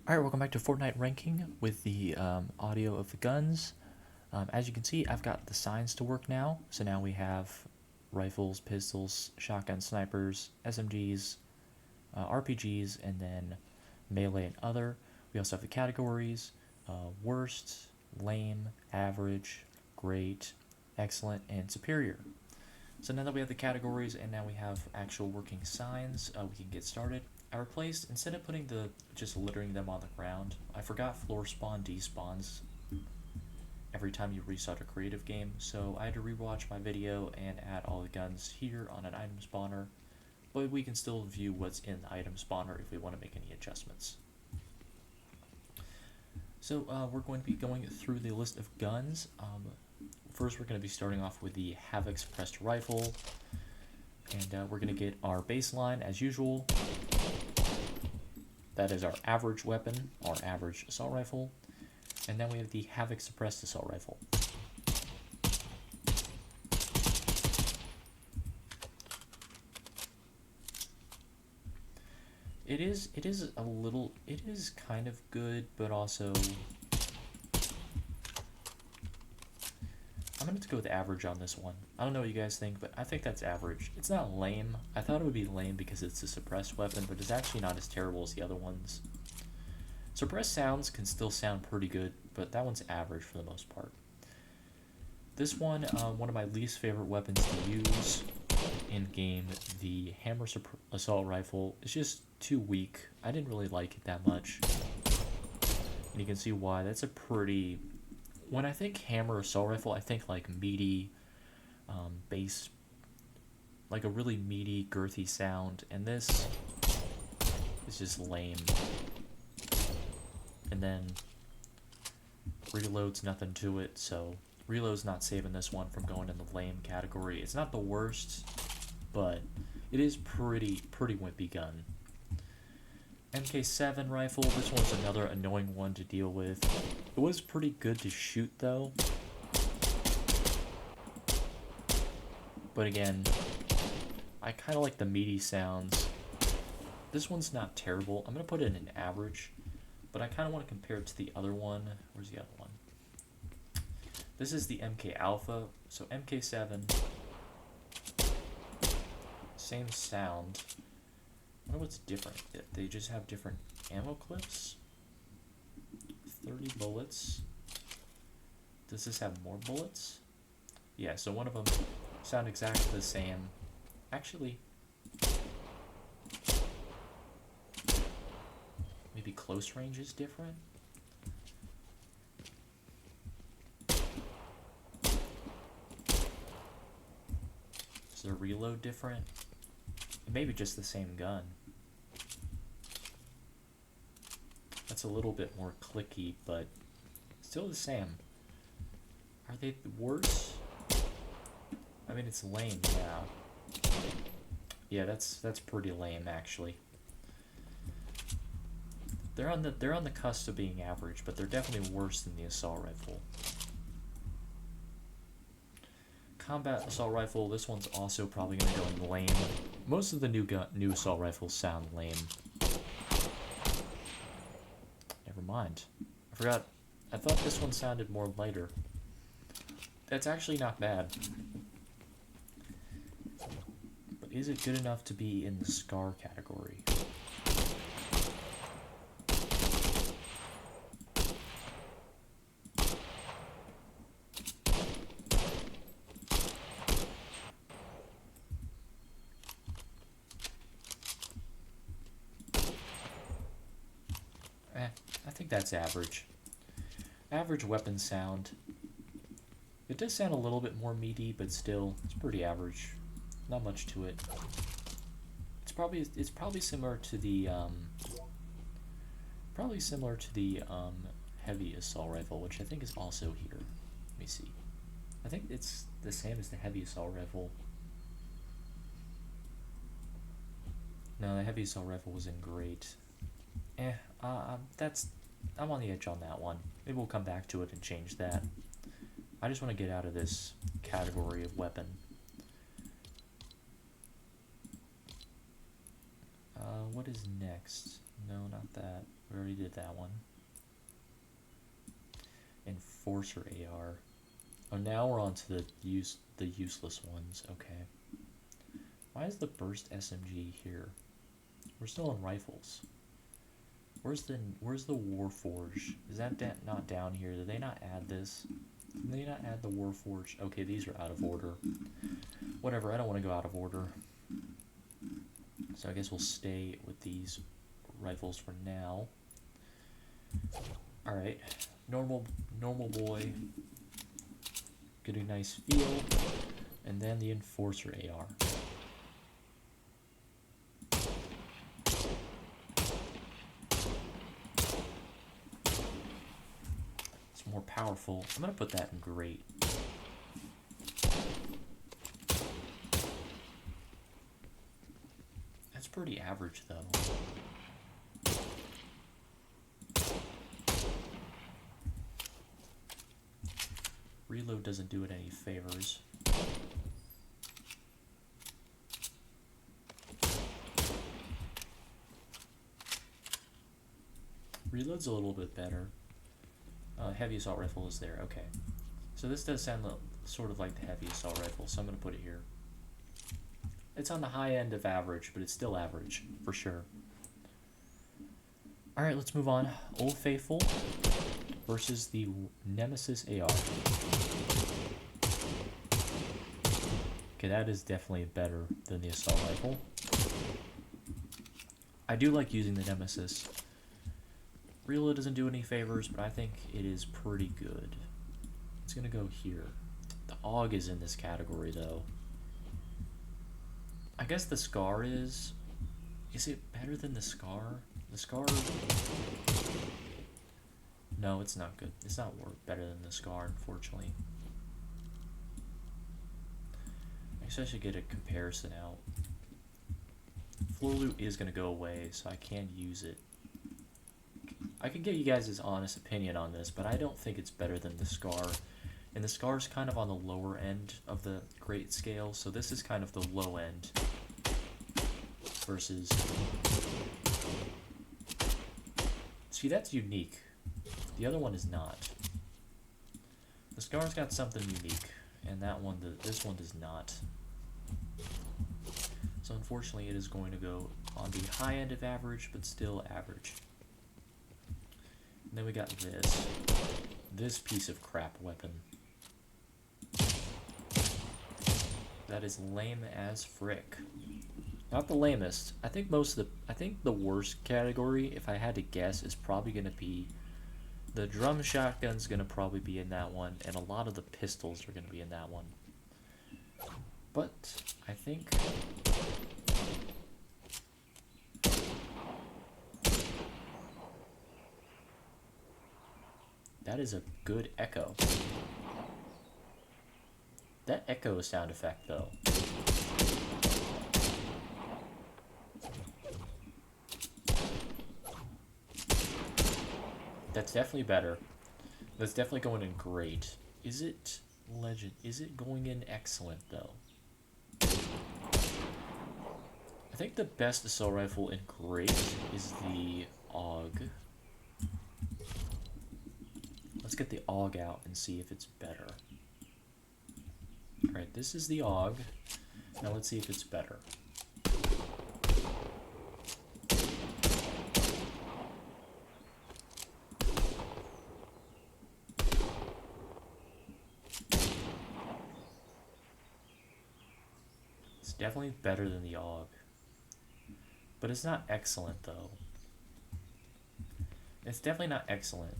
Alright, welcome back to Fortnite ranking with the audio of the guns. As you can see, I've got the signs to work now. So now we have rifles, pistols, shotguns, snipers, SMGs, RPGs, and then melee and other. We also have the categories, worst, lame, average, great, excellent, and superior. So now that we have the categories and now we have actual working signs, we can get started. I replaced, instead of putting just littering them on the ground, I forgot floor spawn despawns every time you restart a creative game, so I had to rewatch my video and add all the guns here on an item spawner, but we can still view what's in the item spawner if we want to make any adjustments. So we're going to be going through the list of guns. First we're going to be starting off with the Havoc suppressed rifle, and we're going to get our baseline as usual. That is our average weapon, our average assault rifle. And then we have the Havoc suppressed assault rifle. It is kind of good, but also I'm going to go with average on this one. I don't know what you guys think, but I think that's average. It's not lame. I thought it would be lame because it's a suppressed weapon, but it's actually not as terrible as the other ones. Suppressed sounds can still sound pretty good, but that one's average for the most part. This one, one of my least favorite weapons to use in-game, the Hammer assault rifle, is just too weak. I didn't really like it that much. And you can see why. That's a pretty... When I think Hammer assault rifle, I think like meaty, bass, like a really meaty, girthy sound, and this is just lame. And then reload's nothing to it, so reload's not saving this one from going in the lame category. It's not the worst, but it is pretty wimpy gun. MK7 rifle, this one's another annoying one to deal with. It was pretty good to shoot though. But again, I kind of like the meaty sounds. This one's not terrible. I'm going to put it in an average, but I kind of want to compare it to the other one. Where's the other one? This is the MK Alpha. So MK7, same sound. I wonder what's different. They just have different ammo clips. 30 bullets. Does this have more bullets? Yeah, so one of them sound exactly the same. Actually, maybe close range is different? Is the reload different? Maybe just the same gun. That's a little bit more clicky, but still the same. Are they worse? I mean, it's lame, yeah. Yeah, that's pretty lame actually. They're on the cusp of being average, but they're definitely worse than the assault rifle. Combat assault rifle, this one's also probably going to go in lame. Most of the new assault rifles sound lame. Never mind. I forgot. I thought this one sounded more lighter. That's actually not bad. But is it good enough to be in the SCAR category? I think that's average. Average weapon sound. It does sound a little bit more meaty, but still, it's pretty average. Not much to it. It's probably similar to the heavy assault rifle, which I think is also here. Let me see. I think it's the same as the heavy assault rifle. No, the heavy assault rifle was in great. I'm on the edge on that one. Maybe we'll come back to it and change that. I just want to get out of this category of weapon. What what is next? No, not that. We already did that one. Enforcer AR. Oh, now we're on to the useless ones. Okay. Why is the burst SMG here? We're still on rifles. Where's the Warforge? Is that not down here? Did they not add this? Did they not add the Warforge? Okay, these are out of order. Whatever, I don't want to go out of order. So I guess we'll stay with these rifles for now. Alright, normal boy. Get a nice feel. And then the Enforcer AR. It's more powerful. I'm going to put that in great. That's pretty average though. Reload doesn't do it any favors. Reload's a little bit better. Heavy assault rifle is there. Okay. So this does sound sort of like the heavy assault rifle, so I'm going to put it here. It's on the high end of average, but it's still average, for sure. Alright, let's move on. Old Faithful versus the Nemesis AR. Okay, that is definitely better than the assault rifle. I do like using the Nemesis. Reload doesn't do any favors, but I think it is pretty good. It's gonna go here. The AUG is in this category, though. I guess the Scar is... Is it better than the Scar? The Scar... No, it's not good. It's not better than the Scar, unfortunately. I guess I should get a comparison out. Floor loot is going to go away, so I can't use it. I can get you guys' honest opinion on this, but I don't think it's better than the Scar. And the Scar's kind of on the lower end of the great scale, so this is kind of the low end. Versus... See, that's unique. The other one is not. The Scar's got something unique, and that one, this one does not. So unfortunately, it is going to go on the high end of average, but still average. And then we got this piece of crap weapon. That is lame as frick. Not the lamest. I think the worst category, if I had to guess, is probably going to be the drum shotgun's going to probably be in that one, and a lot of the pistols are going to be in that one. But I think that is a good echo. That echo sound effect, though. That's definitely better. That's definitely going in great. Is it legend? Is it going in excellent, though? I think the best assault rifle in great is the AUG. Let's get the AUG out and see if it's better. Alright, this is the AUG. Now let's see if it's better. It's definitely better than the AUG. But it's not excellent, though. It's definitely not excellent.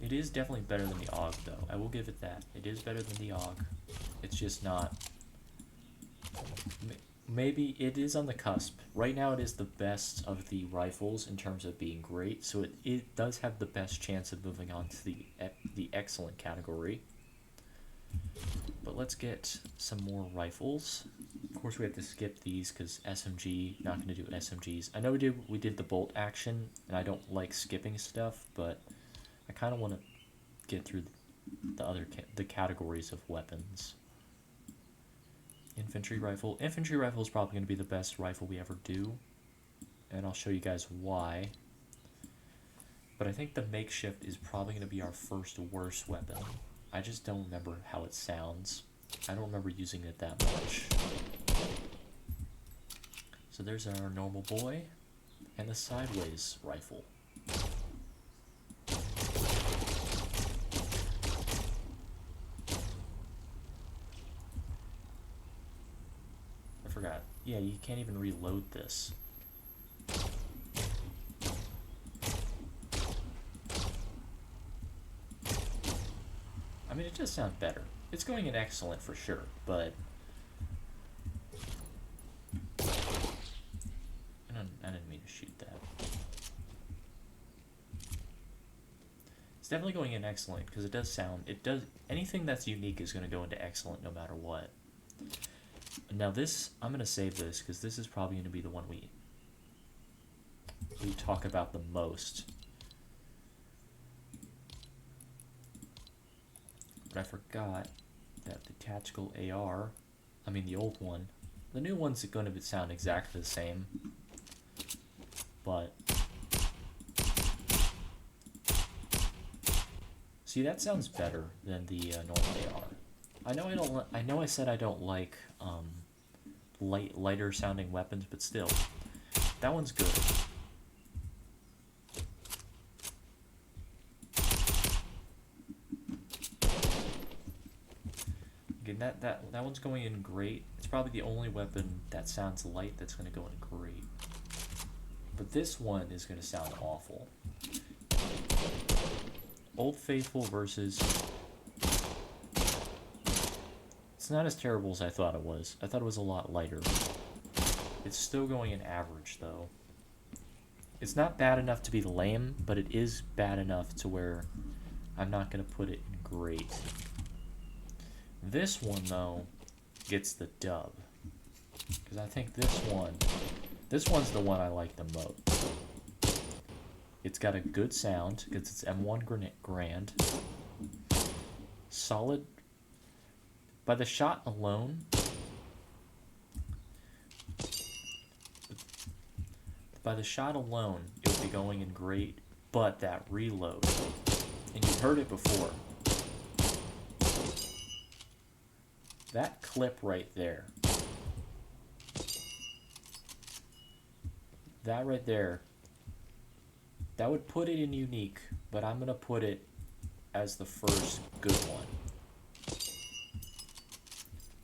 It is definitely better than the AUG, though. I will give it that. It is better than the AUG. It's just not... Maybe it is on the cusp. Right now it is the best of the rifles in terms of being great, so it does have the best chance of moving on to the excellent category. But let's get some more rifles. Of course we have to skip these because SMG, not going to do SMGs. I know we did the bolt action, and I don't like skipping stuff, but I kind of want to get through the other the categories of weapons. Infantry rifle. Infantry rifle is probably going to be the best rifle we ever do, and I'll show you guys why. But I think the makeshift is probably going to be our first worst weapon. I just don't remember how it sounds. I don't remember using it that much. So there's our normal boy, and the sideways rifle. I forgot. Yeah, you can't even reload this. I mean, it does sound better. It's going in excellent for sure, but I didn't mean to shoot that. It's definitely going in excellent because it does sound. It does anything that's unique is going to go into excellent no matter what. Now this, I'm going to save this because this is probably going to be the one we talk about the most. But I forgot that the tactical AR, I mean the old one, the new one's going to sound exactly the same, but see, that sounds better than the normal AR. I know I said I don't like lighter sounding weapons, but still, that one's good. Again, that one's going in great. It's probably the only weapon that sounds light that's going to go in great. But this one is going to sound awful. Old Faithful versus... It's not as terrible as I thought it was. I thought it was a lot lighter. It's still going in average, though. It's not bad enough to be lame, but it is bad enough to where I'm not going to put it in great. This one, though, gets the dub. Because I think this one's the one I like the most. It's got a good sound, because it's M1 Grand. Solid. By the shot alone, it would be going in great, but that reload, and you've heard it before, that clip right there, that would put it in unique, but I'm going to put it as the first good one.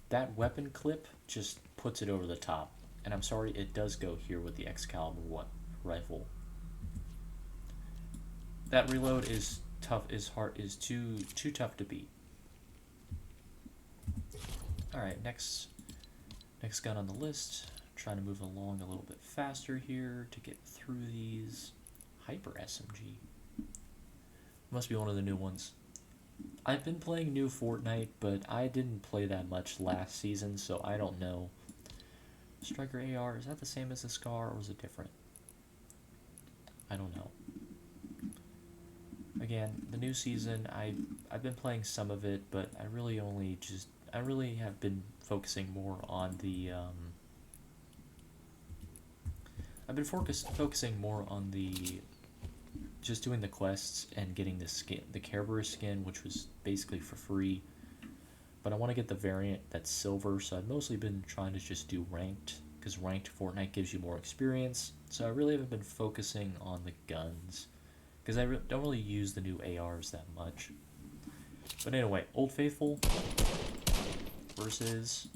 That weapon clip just puts it over the top. And I'm sorry, it does go here with the Excalibur rifle. That reload is tough, is too tough to beat. Alright, next gun on the list. Trying to move along a little bit faster here to get through these. Hyper SMG. Must be one of the new ones. I've been playing new Fortnite, but I didn't play that much last season, so I don't know. Striker AR, is that the same as the Scar, or is it different? I don't know. Again, the new season, I've been playing some of it, but I really have been focusing more on the, I've been focusing more on the just doing the quests and getting the skin, the Kerberos skin, which was basically for free. But I want to get the variant that's silver, so I've mostly been trying to just do ranked, because ranked Fortnite gives you more experience. So I really haven't been focusing on the guns, because I don't really use the new ARs that much. But anyway, Old Faithful versus...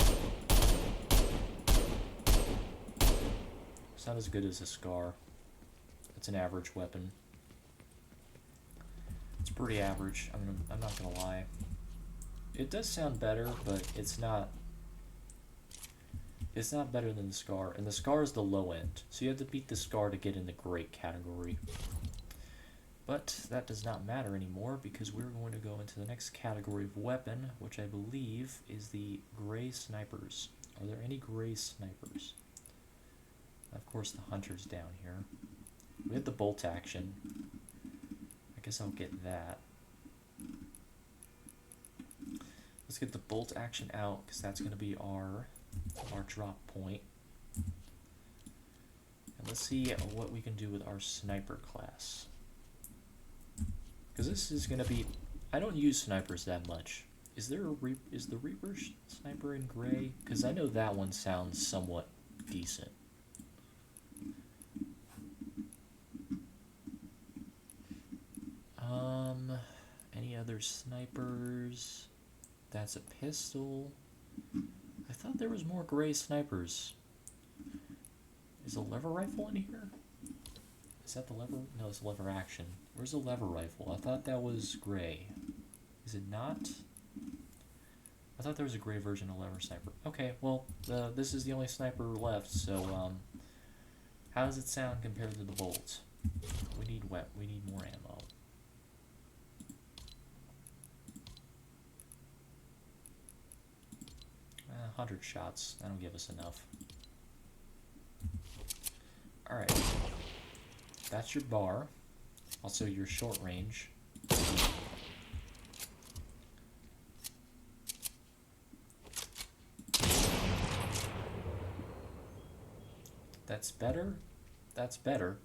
It's not as good as a Scar. It's an average weapon. It's pretty average, I'm not gonna lie. It does sound better, but it's not better than the Scar, and the Scar is the low end, so you have to beat the Scar to get in the great category. But that does not matter anymore, because we're going to go into the next category of weapon, which I believe is the gray snipers. Are there any gray snipers? Of course the hunter's down here. We have the bolt action. I guess I'll get that. Let's get the bolt action out, because that's going to be our our drop point. And let's see what we can do with our sniper class. Because this is going to be... I don't use snipers that much. Is there a is the Reaper sniper in gray? Because I know that one sounds somewhat decent. Any other snipers? That's a pistol. I thought there was more gray snipers. Is a lever rifle in here? Is that the lever? No, it's lever action. Where's the lever rifle? I thought that was gray. Is it not? I thought there was a gray version of lever sniper. Okay, well, this is the only sniper left, so, how does it sound compared to the bolt? We need we need more ammo. 100 shots. That'll give us enough. Alright. That's your bar. Also your short range. That's better. That's better.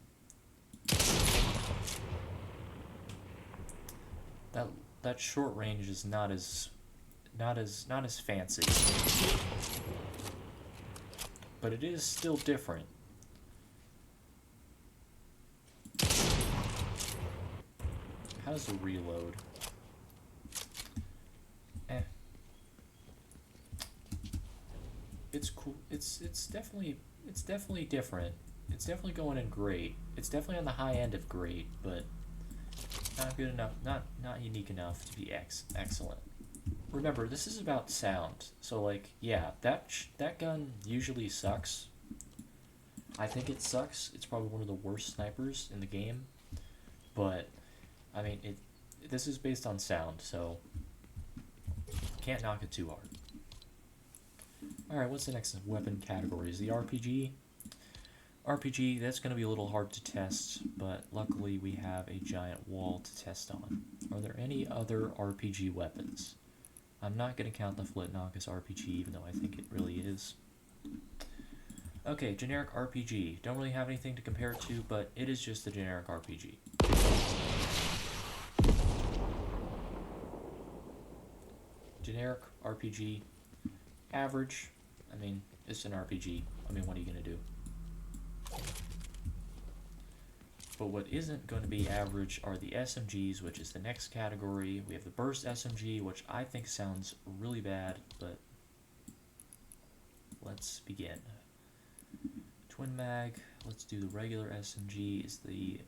That short range is not as fancy. But it is still different. How does it reload? It's cool. It's definitely different. It's definitely going in great. It's definitely on the high end of great, but not good enough. Not unique enough to be excellent. Remember, this is about sound. So like, yeah, that gun usually sucks. I think it sucks. It's probably one of the worst snipers in the game. But I mean, this is based on sound, so can't knock it too hard. Alright, what's the next weapon category? Is the RPG? RPG, that's going to be a little hard to test, but luckily we have a giant wall to test on. Are there any other RPG weapons? I'm not going to count the Flintlock as RPG, even though I think it really is. Okay, generic RPG. Don't really have anything to compare it to, but it is just a generic RPG. Generic RPG. Average. I mean, it's an RPG. I mean, what are you going to do? But what isn't going to be average are the SMGs, which is the next category. We have the Burst SMG, which I think sounds really bad, but let's begin. Twin mag. Let's do the regular SMG. Is the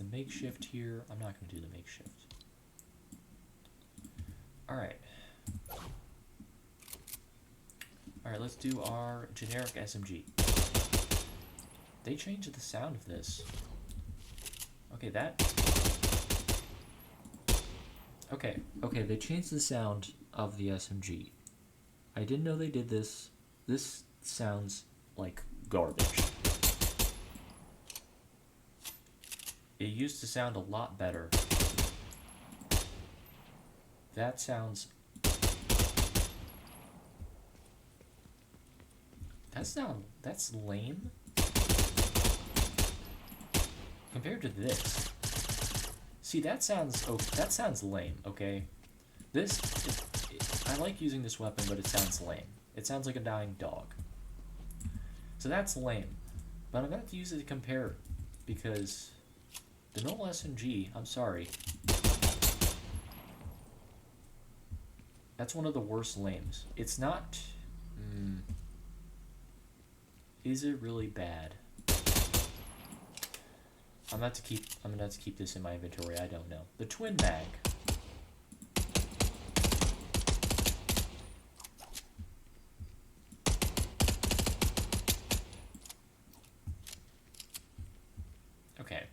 makeshift here? I'm not going to do the makeshift. Alright. Alright, let's do our generic SMG. They changed the sound of this. Okay, Okay, they changed the sound of the SMG. I didn't know they did this. This sounds like garbage. It used to sound a lot better. That's lame. Compared to this. See, that sounds lame, okay? I like using this weapon, but it sounds lame. It sounds like a dying dog. So that's lame. But I'm going to use it to compare, because the normal SMG, I'm sorry, that's one of the worst lames. It's not... is it really bad? I'm gonna have to keep this in my inventory. I don't know. The twin mag. Okay.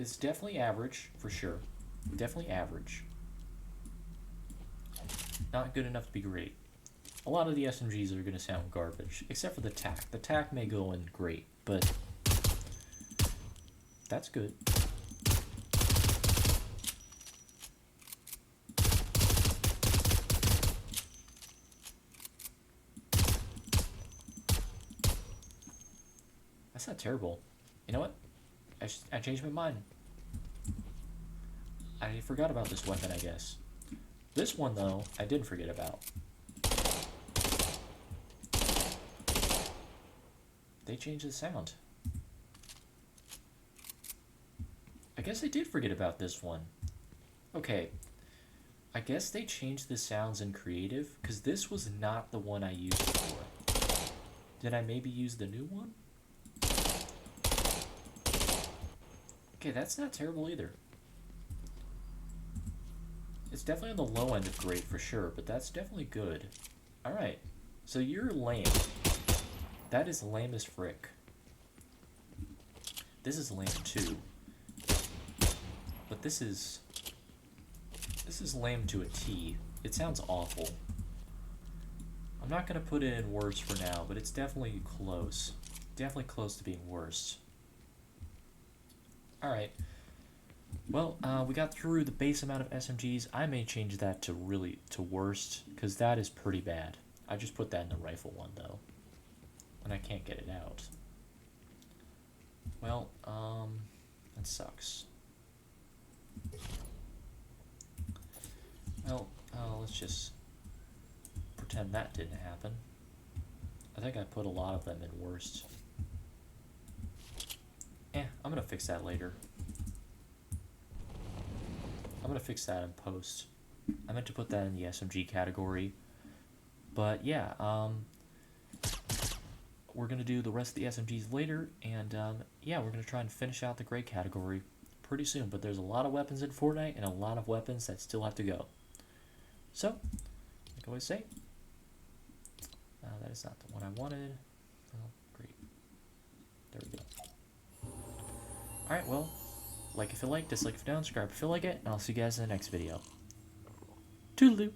It's definitely average for sure. Definitely average. Not good enough to be great. A lot of the SMGs are gonna sound garbage, except for the TAC. The TAC may go in great, but that's good. That's not terrible. You know what? I changed my mind. I forgot about this weapon, I guess. This one, though, I didn't forget about. They changed the sound. I guess I did forget about this one. Okay. I guess they changed the sounds in creative, because this was not the one I used before. Did I maybe use the new one? Okay, that's not terrible either. It's definitely on the low end of great for sure, but that's definitely good. Alright, so you're lame. That is lame as frick. This is lame too. But this is lame to a T. It sounds awful. I'm not gonna put it in worst for now, but it's definitely close. Definitely close to being worst. Alright. Well, we got through the base amount of SMGs. I may change that to worst, because that is pretty bad. I just put that in the rifle one, though. And I can't get it out. Well, that sucks. Well, let's just pretend that didn't happen. I think I put a lot of them in worst. I'm gonna fix that later. I'm gonna fix that in post. I meant to put that in the SMG category. But yeah, we're gonna do the rest of the SMGs later, and yeah, we're gonna try and finish out the gray category pretty soon. But there's a lot of weapons in Fortnite, and a lot of weapons that still have to go. So, like I always say, that is not the one I wanted. Oh, great. There we go. Alright, well, like if you like, dislike if you don't, subscribe if you like it, and I'll see you guys in the next video. Toodaloo!